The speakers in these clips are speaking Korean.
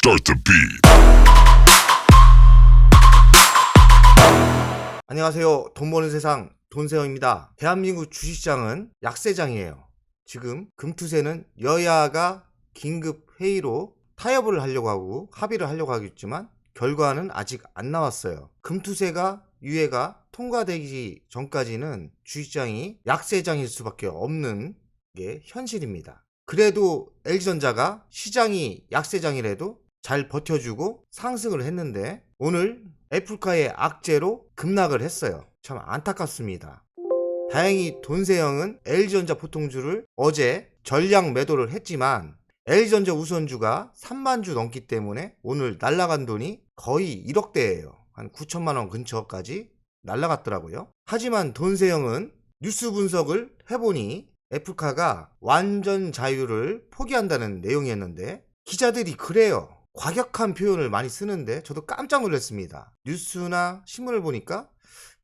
Start the beat. 안녕하세요. 돈 버는 세상 돈세영입니다. 대한민국 주식시장은 약세장이에요. 지금 금투세는 여야가 긴급 회의로 타협을 하려고 하고 합의를 하려고 하겠지만 결과는 아직 안 나왔어요. 금투세가 유예가 통과되기 전까지는 주식시장이 약세장일 수밖에 없는 게 현실입니다. 그래도 LG전자가 시장이 약세장이라도 잘 버텨주고 상승을 했는데 오늘 애플카의 악재로 급락을 했어요. 참 안타깝습니다. 다행히 돈세영은 LG전자 보통주를 어제 전량 매도를 했지만 LG전자 우선주가 3만주 넘기 때문에 오늘 날라간 돈이 거의 1억대예요. 한 9천만원 근처까지 날라갔더라고요. 하지만 돈세영은 뉴스 분석을 해보니 애플카가 완전 자유를 포기한다는 내용이었는데 기자들이 그래요. 과격한 표현을 많이 쓰는데 저도 깜짝 놀랐습니다. 뉴스나 신문을 보니까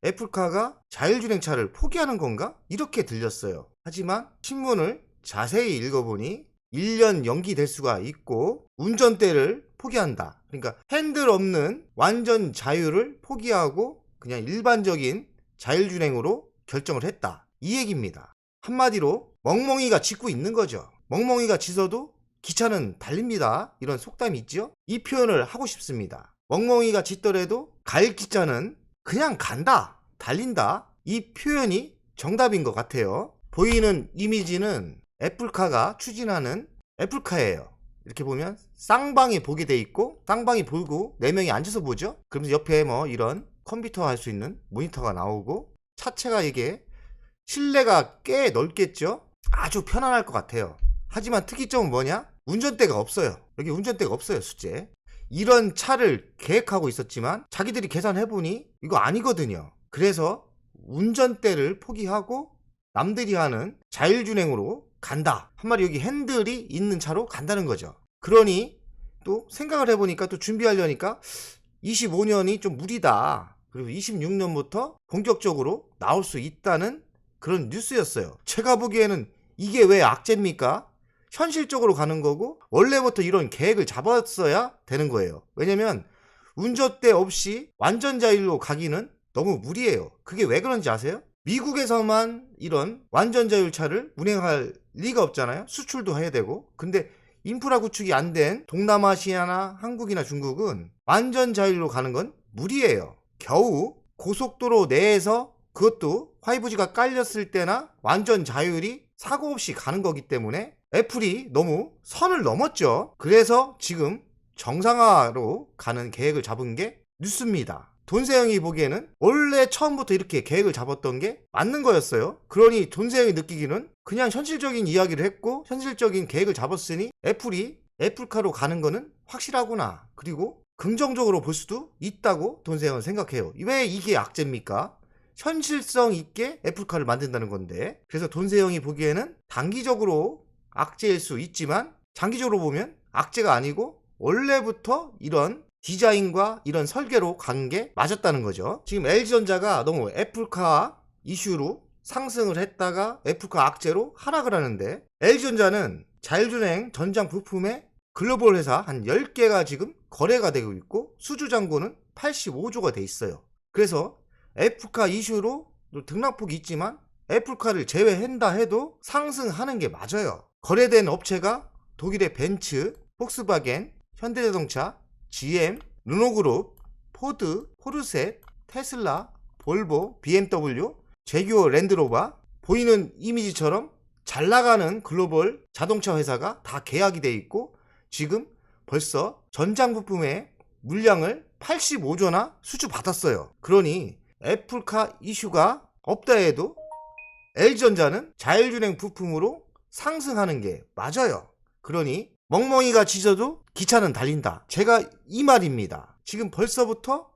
애플카가 자율주행차를 포기하는 건가? 이렇게 들렸어요. 하지만 신문을 자세히 읽어보니 1년 연기될 수가 있고 운전대를 포기한다. 그러니까 핸들 없는 완전 자유를 포기하고 그냥 일반적인 자율주행으로 결정을 했다. 이 얘기입니다. 한마디로 멍멍이가 짖고 있는 거죠. 멍멍이가 짖어도 기차는 달립니다. 이런 속담이 있죠. 이 표현을 하고 싶습니다. 멍멍이가 짖더라도 갈 기차는 그냥 간다, 달린다. 이 표현이 정답인 것 같아요. 보이는 이미지는 애플카가 추진하는 애플카예요. 이렇게 보면 쌍방이 보게 돼 있고 쌍방이 보고 4명이 앉아서 보죠. 그러면서 옆에 뭐 이런 컴퓨터 할 수 있는 모니터가 나오고 차체가 이게 실내가 꽤 넓겠죠. 아주 편안할 것 같아요. 하지만 특이점은 뭐냐? 운전대가 없어요. 여기 운전대가 없어요. 숫제. 이런 차를 계획하고 있었지만 자기들이 계산해보니 이거 아니거든요. 그래서 운전대를 포기하고 남들이 하는 자율주행으로 간다. 한마디 여기 핸들이 있는 차로 간다는 거죠. 그러니 또 생각을 해보니까 또 준비하려니까 25년이 좀 무리다. 그리고 26년부터 본격적으로 나올 수 있다는 그런 뉴스였어요. 제가 보기에는 이게 왜 악재입니까? 현실적으로 가는 거고 원래부터 이런 계획을 잡았어야 되는 거예요. 왜냐면 운전대 없이 완전 자율로 가기는 너무 무리예요. 그게 왜 그런지 아세요? 미국에서만 이런 완전 자율차를 운행할 리가 없잖아요. 수출도 해야 되고. 근데 인프라 구축이 안 된 동남아시아나 한국이나 중국은 완전 자율로 가는 건 무리예요. 겨우 고속도로 내에서 그것도 5G가 깔렸을 때나 완전 자율이 사고 없이 가는 거기 때문에 애플이 너무 선을 넘었죠. 그래서 지금 정상화로 가는 계획을 잡은 게 뉴스입니다. 돈세영이 보기에는 원래 처음부터 이렇게 계획을 잡았던 게 맞는 거였어요. 그러니 돈세영이 느끼기는 그냥 현실적인 이야기를 했고 현실적인 계획을 잡았으니 애플이 애플카로 가는 거는 확실하구나. 그리고 긍정적으로 볼 수도 있다고 돈세영은 생각해요. 왜 이게 악재입니까? 현실성 있게 애플카를 만든다는 건데, 그래서 돈세영이 보기에는 단기적으로 악재일 수 있지만 장기적으로 보면 악재가 아니고 원래부터 이런 디자인과 이런 설계로 간 게 맞았다는 거죠. 지금 LG전자가 너무 애플카 이슈로 상승을 했다가 애플카 악재로 하락을 하는데, LG전자는 자율주행 전장 부품의 글로벌 회사 한 10개가 지금 거래가 되고 있고 수주잔고는 85조가 돼 있어요. 그래서 애플카 이슈로 등락폭이 있지만 애플카를 제외한다 해도 상승하는 게 맞아요. 거래된 업체가 독일의 벤츠, 폭스바겐, 현대자동차, GM, 르노그룹, 포드, 포르쉐, 테슬라, 볼보, BMW, 제규어 랜드로버. 보이는 이미지처럼 잘 나가는 글로벌 자동차 회사가 다 계약이 돼 있고 지금 벌써 전장 부품의 물량을 85조나 수주 받았어요. 그러니 애플카 이슈가 없다 해도 LG전자는 자율주행 부품으로 상승하는 게 맞아요. 그러니 멍멍이가 짖어도 기차는 달린다. 제가 이 말입니다. 지금 벌써부터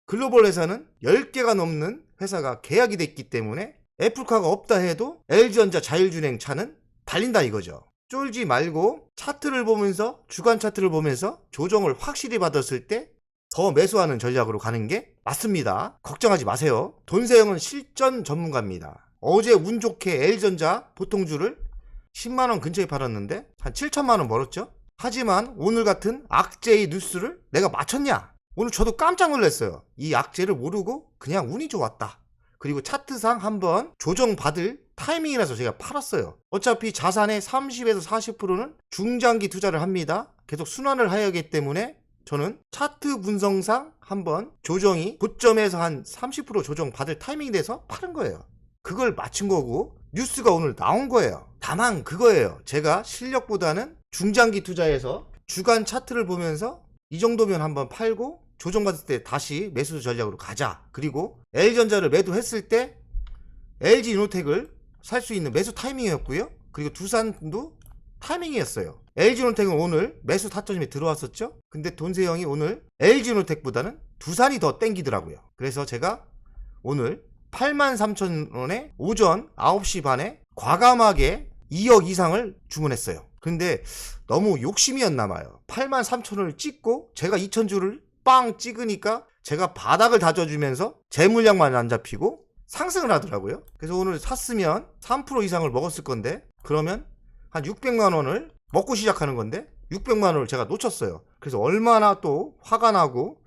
글로벌 회사는 10개가 넘는 회사가 계약이 됐기 때문에 애플카가 없다 해도 LG전자 자율주행 차는 달린다 이거죠. 쫄지 말고 차트를 보면서 주간 차트를 보면서 조정을 확실히 받았을 때 더 매수하는 전략으로 가는 게 맞습니다. 걱정하지 마세요. 돈세영은 실전 전문가입니다. 어제 운 좋게 LG전자 보통주를 10만원 근처에 팔았는데 한 7천만원 벌었죠. 하지만 오늘 같은 악재의 뉴스를 내가 맞췄냐? 오늘 저도 깜짝 놀랐어요. 이 악재를 모르고 그냥 운이 좋았다. 그리고 차트상 한번 조정받을 타이밍이라서 제가 팔았어요. 어차피 자산의 30에서 40%는 중장기 투자를 합니다. 계속 순환을 해야 하기 때문에 저는 차트 분석상 한번 조정이 고점에서 한 30% 조정받을 타이밍이 돼서 팔은 거예요. 그걸 맞춘 거고 뉴스가 오늘 나온 거예요. 다만 그거예요. 제가 실력보다는 중장기 투자에서 주간 차트를 보면서 이 정도면 한번 팔고 조정받을 때 다시 매수 전략으로 가자. 그리고 L전자를 매도했을 때 LG이노텍을 살 수 있는 매수 타이밍이었고요. 그리고 두산도 타이밍이었어요. LG이노텍은 오늘 매수 타점에 들어왔었죠. 근데 돈세형이 오늘 LG이노텍보다는 두산이 더 땡기더라고요. 그래서 제가 오늘 83,000원에 오전 9시 반에 과감하게 2억 이상을 주문했어요. 근데 너무 욕심이었나 봐요. 83,000원을 찍고 제가 2,000주를 빵 찍으니까 제가 바닥을 다져주면서 제 물량만 안 잡히고 상승을 하더라고요. 그래서 오늘 샀으면 3% 이상을 먹었을 건데 그러면 한 600만 원을 먹고 시작하는 건데 600만 원을 제가 놓쳤어요. 그래서 얼마나 또 화가 나고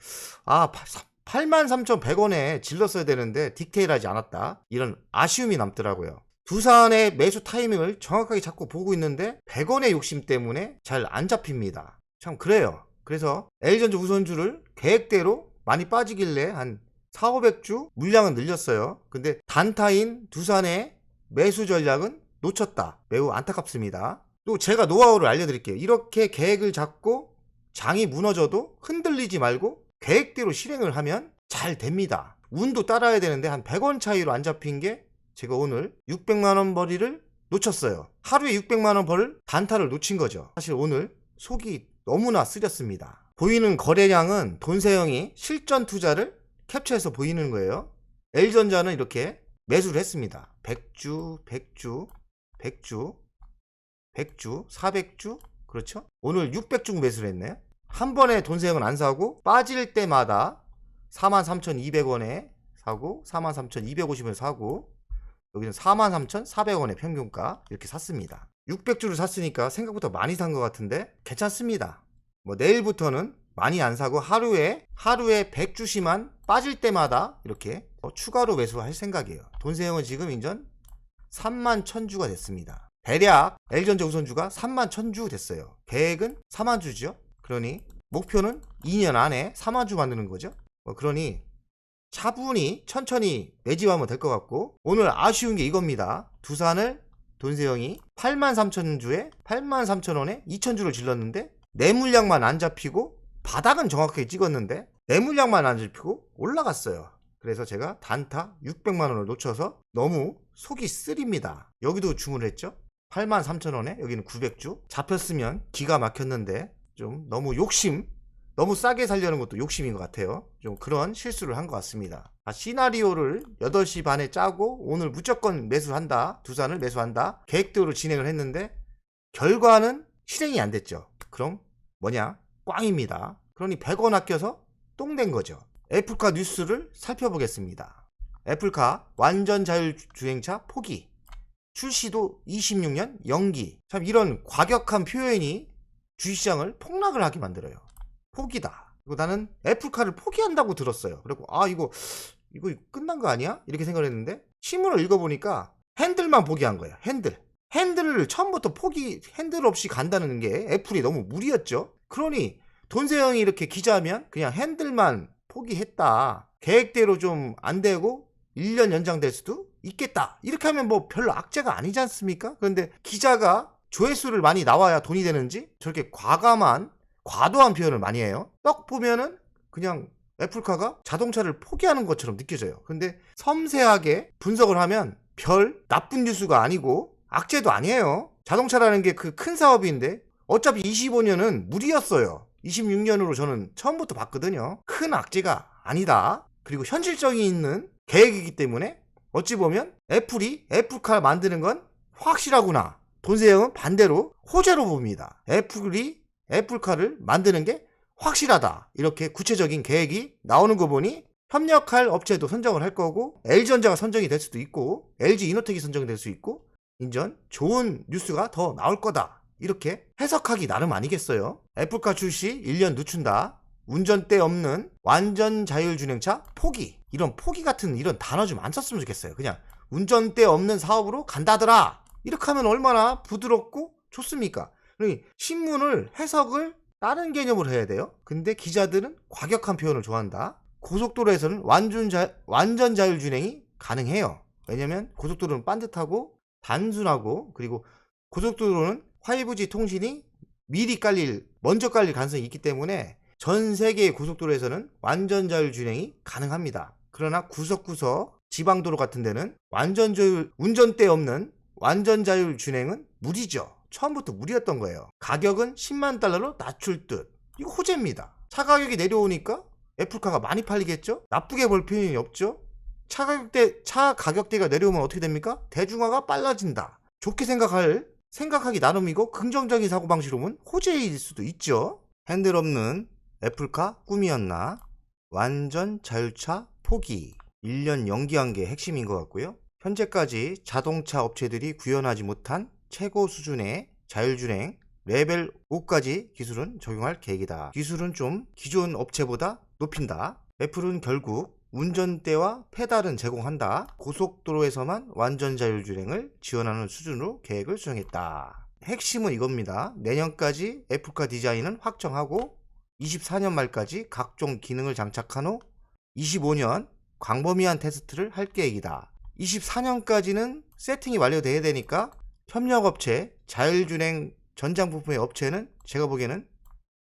83,100원에 질렀어야 되는데 디테일하지 않았다. 이런 아쉬움이 남더라고요. 두산의 매수 타이밍을 정확하게 잡고 보고 있는데 100원의 욕심 때문에 잘 안 잡힙니다. 참 그래요. 그래서 L전자 우선주를 계획대로 많이 빠지길래 한 4,500주 물량은 늘렸어요. 근데 단타인 두산의 매수 전략은 놓쳤다. 매우 안타깝습니다. 또 제가 노하우를 알려드릴게요. 이렇게 계획을 잡고 장이 무너져도 흔들리지 말고 계획대로 실행을 하면 잘 됩니다. 운도 따라야 되는데 한 100원 차이로 안 잡힌 게 제가 오늘 600만원 벌이를 놓쳤어요. 하루에 600만원 벌 단타를 놓친 거죠. 사실 오늘 속이 너무나 쓰렸습니다. 보이는 거래량은 돈세형이 실전 투자를 캡처해서 보이는 거예요. L전자는 이렇게 매수를 했습니다. 100주, 100주, 100주, 100주, 400주, 그렇죠? 오늘 600주 매수를 했네요. 한 번에 돈세형은 안 사고 빠질 때마다 43,200원에 사고 43,250원에 사고 여기는 43,400원의 평균가 이렇게 샀습니다. 600주를 샀으니까 생각보다 많이 산 것 같은데 괜찮습니다. 뭐 내일부터는 많이 안 사고 하루에 100주씩만 빠질 때마다 이렇게 추가로 매수할 생각이에요. 돈세형은 지금 인전 31,000주가 됐습니다. 대략 L전자 우선주가 31,000주 됐어요. 계획은 40,000주죠. 그러니 목표는 2년 안에 40,000주 만드는 거죠. 그러니 차분히 천천히 매집하면 될 것 같고 오늘 아쉬운 게 이겁니다. 두산을 돈세형이 83,000주에 83,000원에 2,000주를 질렀는데 내 물량만 안 잡히고 바닥은 정확하게 찍었는데 내 물량만 안 잡히고 올라갔어요. 그래서 제가 단타 600만원을 놓쳐서 너무 속이 쓰립니다. 여기도 주문했죠. 83,000원에 여기는 900주 잡혔으면 기가 막혔는데 좀 너무 너무 싸게 살려는 것도 욕심인 것 같아요. 좀 그런 실수를 한 것 같습니다. 시나리오를 8시 반에 짜고 오늘 무조건 매수한다. 두산을 매수한다. 계획대로 진행을 했는데 결과는 실행이 안 됐죠. 그럼 뭐냐? 꽝입니다. 그러니 100원 아껴서 똥된 거죠. 애플카 뉴스를 살펴보겠습니다. 애플카 완전 자율주행차 포기. 출시도 26년 연기. 참 이런 과격한 표현이 주식시장을 폭락을 하게 만들어요. 포기다. 그리고 나는 애플카를 포기한다고 들었어요. 그리고 이거 끝난 거 아니야? 이렇게 생각을 했는데 신문을 읽어보니까 핸들만 포기한 거예요. 핸들을 처음부터 핸들 없이 간다는 게 애플이 너무 무리였죠. 그러니 돈세형이 이렇게 기자하면 그냥 핸들만 포기했다. 계획대로 좀 안 되고 1년 연장될 수도 있겠다. 이렇게 하면 뭐 별로 악재가 아니지 않습니까? 그런데 기자가 조회수를 많이 나와야 돈이 되는지 저렇게 과도한 표현을 많이 해요. 딱 보면은 그냥 애플카가 자동차를 포기하는 것처럼 느껴져요. 근데 섬세하게 분석을 하면 별 나쁜 뉴스가 아니고 악재도 아니에요. 자동차라는 게 그 큰 사업인데 어차피 25년은 무리였어요. 26년으로 저는 처음부터 봤거든요. 큰 악재가 아니다. 그리고 현실적인 있는 계획이기 때문에 어찌 보면 애플이 애플카 만드는 건 확실하구나. 돈세형은 반대로 호재로 봅니다. 애플이 애플카를 만드는 게 확실하다. 이렇게 구체적인 계획이 나오는 거 보니 협력할 업체도 선정을 할 거고 L전자가 선정이 될 수도 있고 LG이노텍이 선정이 될 수 있고 인전 좋은 뉴스가 더 나올 거다. 이렇게 해석하기 나름 아니겠어요? 애플카 출시 1년 늦춘다. 운전대 없는 완전 자율주행차 포기. 이런 포기 같은 이런 단어 좀 안 썼으면 좋겠어요. 그냥 운전대 없는 사업으로 간다더라. 이렇게 하면 얼마나 부드럽고 좋습니까? 신문을 해석을 다른 개념으로 해야 돼요. 근데 기자들은 과격한 표현을 좋아한다. 고속도로에서는 완전 자율주행이 가능해요. 왜냐면 고속도로는 반듯하고 단순하고, 그리고 고속도로는 5G 통신이 먼저 깔릴 가능성이 있기 때문에 전 세계의 고속도로에서는 완전 자율주행이 가능합니다. 그러나 구석구석 지방도로 같은 데는 운전대 없는 완전 자율주행은 무리죠. 처음부터 무리였던 거예요. 가격은 10만 달러로 낮출 듯. 이거 호재입니다. 차 가격이 내려오니까 애플카가 많이 팔리겠죠? 나쁘게 볼 필요는 없죠? 차 가격대가 내려오면 어떻게 됩니까? 대중화가 빨라진다. 좋게 생각하기 나름이고 긍정적인 사고방식으로 보면 호재일 수도 있죠. 핸들 없는 애플카 꿈이었나? 완전 자율차 포기. 1년 연기한 게 핵심인 것 같고요. 현재까지 자동차 업체들이 구현하지 못한 최고 수준의 자율주행 레벨 5까지 기술은 적용할 계획이다. 기술은 좀 기존 업체보다 높인다. 애플은 결국 운전대와 페달은 제공한다. 고속도로에서만 완전 자율주행을 지원하는 수준으로 계획을 수정했다. 핵심은 이겁니다. 내년까지 애플카 디자인은 확정하고 24년 말까지 각종 기능을 장착한 후 25년 광범위한 테스트를 할 계획이다. 24년까지는 세팅이 완료돼야 되니까 협력업체, 자율주행 전장부품의 업체는 제가 보기에는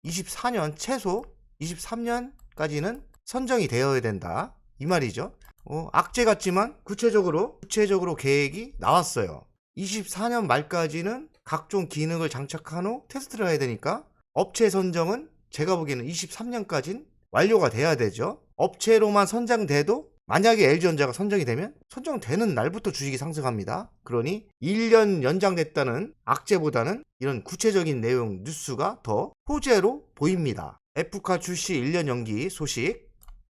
24년 최소 23년까지는 선정이 되어야 된다. 이 말이죠. 악재 같지만 구체적으로 계획이 나왔어요. 24년 말까지는 각종 기능을 장착한 후 테스트를 해야 되니까 업체 선정은 제가 보기에는 23년까지는 완료가 돼야 되죠. 업체로만 선정돼도 만약에 LG전자가 선정이 되면 선정되는 날부터 주식이 상승합니다. 그러니 1년 연장됐다는 악재보다는 이런 구체적인 내용 뉴스가 더 호재로 보입니다. 애플카 출시 1년 연기 소식,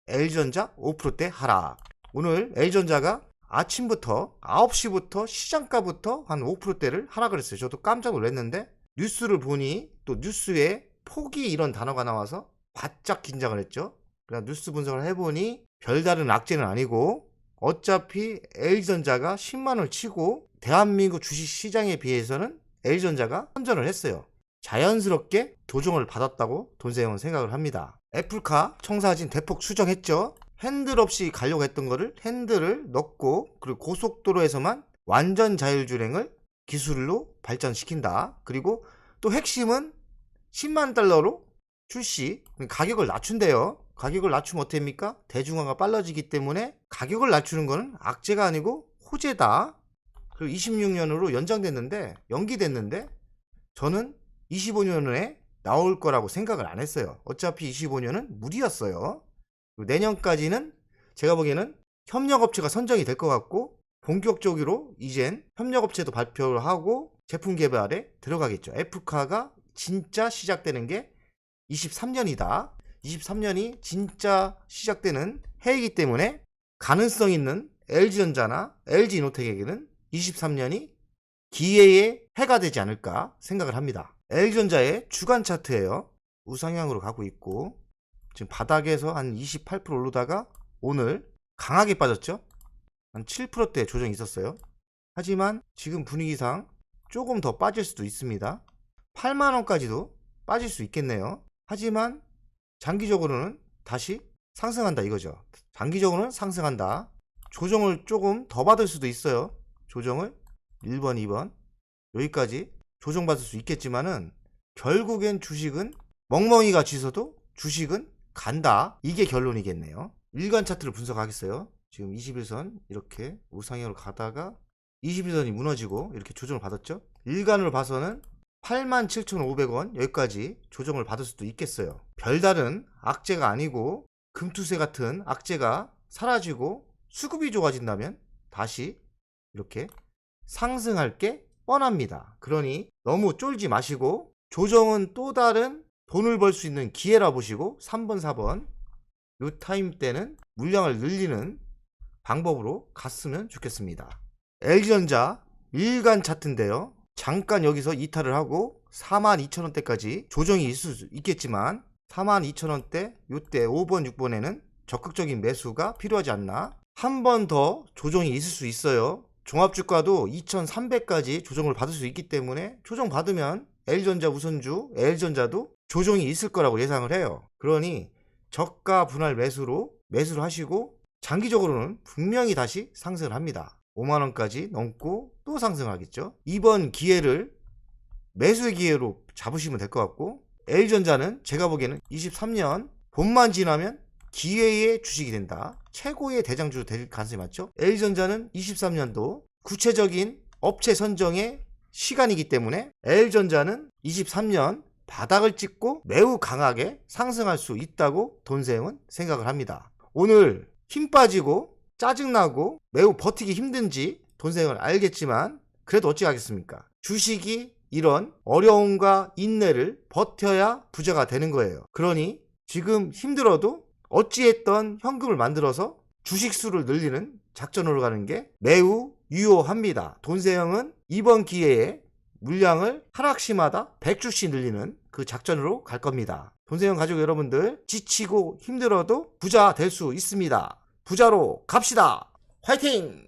LG전자 5%대 하락. 오늘 LG전자가 아침부터 9시부터 시장가부터 한 5%대를 하락을 했어요. 저도 깜짝 놀랐는데 뉴스를 보니 또 뉴스에 포기 이런 단어가 나와서 바짝 긴장을 했죠. 그냥 뉴스 분석을 해보니 별다른 악재는 아니고 어차피 LG전자가 10만원을 치고 대한민국 주식시장에 비해서는 LG전자가 선전을 했어요. 자연스럽게 조정을 받았다고 돈세형은 생각을 합니다. 애플카 청사진 대폭 수정했죠. 핸들 없이 가려고 했던 거를 핸들을 넣고, 그리고 고속도로에서만 완전 자율주행을 기술로 발전시킨다. 그리고 또 핵심은 10만 달러로 출시, 가격을 낮춘대요. 가격을 낮추면 어떻게 됩니까? 대중화가 빨라지기 때문에 가격을 낮추는 거는 악재가 아니고 호재다. 그리고 26년으로 연기됐는데 저는 25년에 나올 거라고 생각을 안 했어요. 어차피 25년은 무리였어요. 그리고 내년까지는 제가 보기에는 협력업체가 선정이 될 것 같고 본격적으로 이젠 협력업체도 발표를 하고 제품 개발에 들어가겠죠. 애플카가 진짜 시작되는 게 23년이다. 23년이 진짜 시작되는 해이기 때문에 가능성 있는 LG전자나 LG이노텍에게는 23년이 기회의 해가 되지 않을까 생각을 합니다. LG전자의 주간 차트예요. 우상향으로 가고 있고 지금 바닥에서 한 28% 오르다가 오늘 강하게 빠졌죠. 한 7%대 조정이 있었어요. 하지만 지금 분위기상 조금 더 빠질 수도 있습니다. 8만원까지도 빠질 수 있겠네요. 하지만 장기적으로는 다시 상승한다 이거죠. 장기적으로는 상승한다. 조정을 조금 더 받을 수도 있어요. 조정을 1번, 2번 여기까지 조정받을 수 있겠지만은 결국엔 주식은 멍멍이가 쥐서도 주식은 간다. 이게 결론이겠네요. 일간 차트를 분석하겠어요. 지금 21선 이렇게 우상향으로 가다가 21선이 무너지고 이렇게 조정을 받았죠. 일간으로 봐서는 87,500원 여기까지 조정을 받을 수도 있겠어요. 별다른 악재가 아니고 금투세 같은 악재가 사라지고 수급이 좋아진다면 다시 이렇게 상승할 게 뻔합니다. 그러니 너무 쫄지 마시고 조정은 또 다른 돈을 벌 수 있는 기회라 보시고 3번 4번 요 타임 때는 물량을 늘리는 방법으로 갔으면 좋겠습니다. LG전자 일간 차트인데요. 잠깐 여기서 이탈을 하고 42,000원대까지 조정이 있을 수 있겠지만 42,000원대 요때 5번 6번에는 적극적인 매수가 필요하지 않나. 한 번 더 조정이 있을 수 있어요. 종합주가도 2,300까지 조정을 받을 수 있기 때문에 조정 받으면 L전자 우선주 L전자도 조정이 있을 거라고 예상을 해요. 그러니 저가 분할 매수를 하시고 장기적으로는 분명히 다시 상승을 합니다. 5만원까지 넘고 또 상승하겠죠. 이번 기회를 매수의 기회로 잡으시면 될 것 같고, L전자는 제가 보기에는 23년 봄만 지나면 기회의 주식이 된다. 최고의 대장주로 될 가능성이 많죠. L전자는 23년도 구체적인 업체 선정의 시간이기 때문에 L전자는 23년 바닥을 찍고 매우 강하게 상승할 수 있다고 돈세형은 생각을 합니다. 오늘 힘 빠지고 짜증나고 매우 버티기 힘든지 돈세형은 알겠지만 그래도 어찌하겠습니까? 주식이 이런 어려움과 인내를 버텨야 부자가 되는 거예요. 그러니 지금 힘들어도 어찌했던 현금을 만들어서 주식 수를 늘리는 작전으로 가는 게 매우 유효합니다. 돈세형은 이번 기회에 물량을 하락시마다 100주씩 늘리는 그 작전으로 갈 겁니다. 돈세형 가족 여러분들, 지치고 힘들어도 부자 될 수 있습니다. 부자로 갑시다. 화이팅!